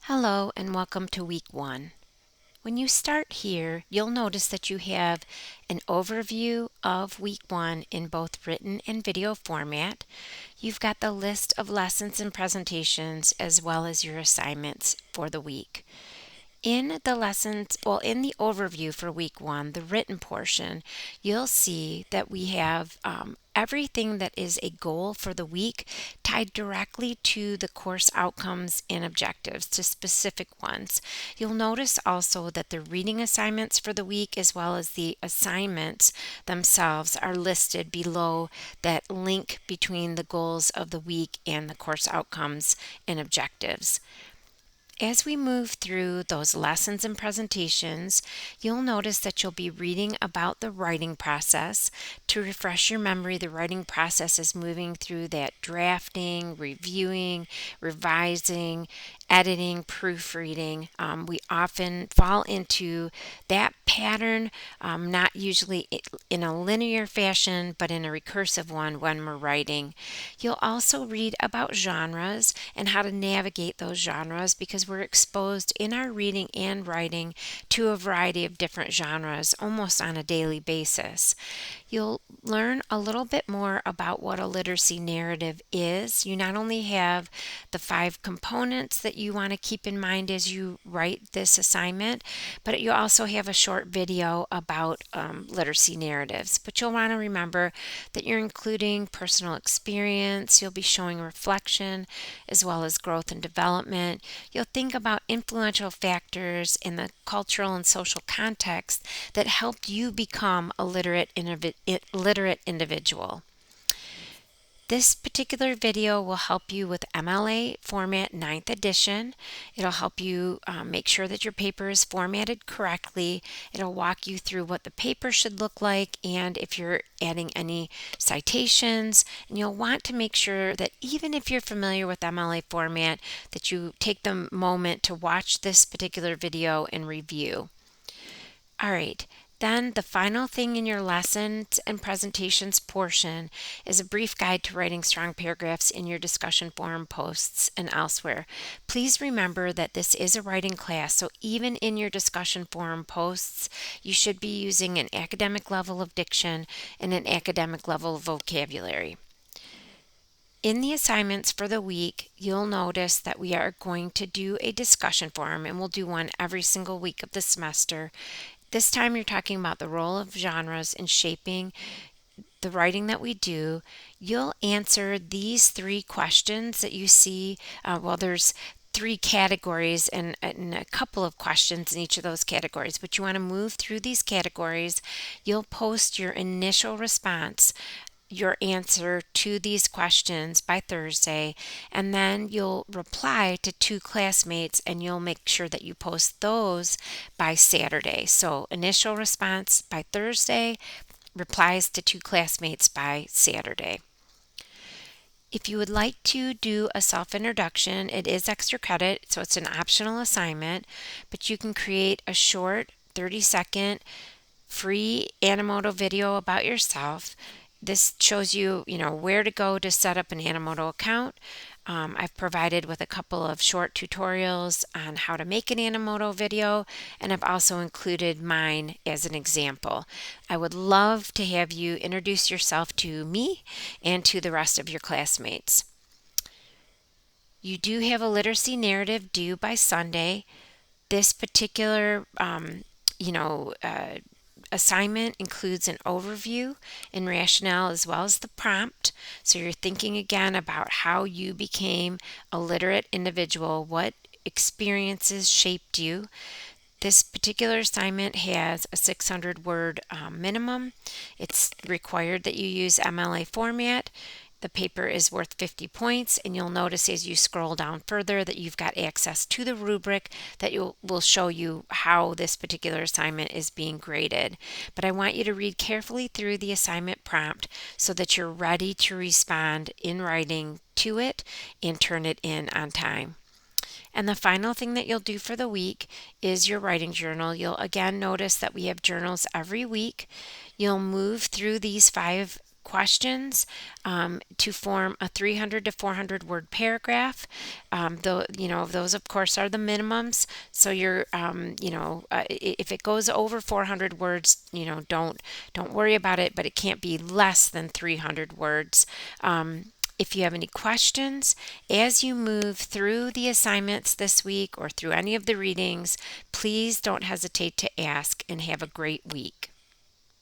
Hello and welcome to week 1. When you start here, you'll notice that you have an overview of week 1 in both written and video format. You've got the list of lessons and presentations as well as your assignments for the week. In the overview for week 1, the written portion, you'll see that we have everything that is a goal for the week tied directly to the course outcomes and objectives, to specific ones. You'll notice also that the reading assignments for the week as well as the assignments themselves are listed below that link between the goals of the week and the course outcomes and objectives. As we move through those lessons and presentations, you'll notice that you'll be reading about the writing process. To refresh your memory, the writing process is moving through that drafting, reviewing, revising, editing, proofreading. We often fall into that pattern, not usually in a linear fashion, but in a recursive one when we're writing. You'll also read about genres and how to navigate those genres because we're exposed in our reading and writing to a variety of different genres almost on a daily basis. You'll learn a little bit more about what a literacy narrative is. You not only have the 5 components that you want to keep in mind as you write this assignment, but you also have a short video about literacy narratives. But you'll want to remember that you're including personal experience, you'll be showing reflection as well as growth and development. You'll think about influential factors in the cultural and social context that helped you become a literate individual. This particular video will help you with MLA Format 9th edition. It'll help you make sure that your paper is formatted correctly. It'll walk you through what the paper should look like and if you're adding any citations. And you'll want to make sure that even if you're familiar with MLA format, that you take the moment to watch this particular video and review. All right. Then the final thing in your lessons and presentations portion is a brief guide to writing strong paragraphs in your discussion forum posts and elsewhere. Please remember that this is a writing class, so even in your discussion forum posts, you should be using an academic level of diction and an academic level of vocabulary. In the assignments for the week, you'll notice that we are going to do a discussion forum, and we'll do one every single week of the semester. This time you're talking about the role of genres in shaping the writing that we do. You'll answer these 3 questions that you see. There's 3 categories and a couple of questions in each of those categories, but you want to move through these categories. You'll post your initial response, your answer to these questions by Thursday, and then you'll reply to 2 classmates and you'll make sure that you post those by Saturday. So initial response by Thursday, replies to 2 classmates by Saturday. If you would like to do a self-introduction, it is extra credit, so it's an optional assignment, but you can create a short 30-second free Animoto video about yourself. This shows you, where to go to set up an Animoto account. I've provided with a couple of short tutorials on how to make an Animoto video, and I've also included mine as an example. I would love to have you introduce yourself to me and to the rest of your classmates. You do have a literacy narrative due by Sunday. This particular, assignment includes an overview and rationale as well as the prompt. So you're thinking again about how you became a literate individual, what experiences shaped you. This particular assignment has a 600-word minimum. It's required that you use MLA format. The paper is worth 50 points, and you'll notice as you scroll down further that you've got access to the rubric that will show you how this particular assignment is being graded. But I want you to read carefully through the assignment prompt so that you're ready to respond in writing to it and turn it in on time. And the final thing that you'll do for the week is your writing journal. You'll again notice that we have journals every week. You'll move through these 5 questions to form a 300 to 400 word paragraph. Though, those of course are the minimums. So if it goes over 400 words, don't worry about it, but it can't be less than 300 words. If you have any questions as you move through the assignments this week or through any of the readings, please don't hesitate to ask, and have a great week.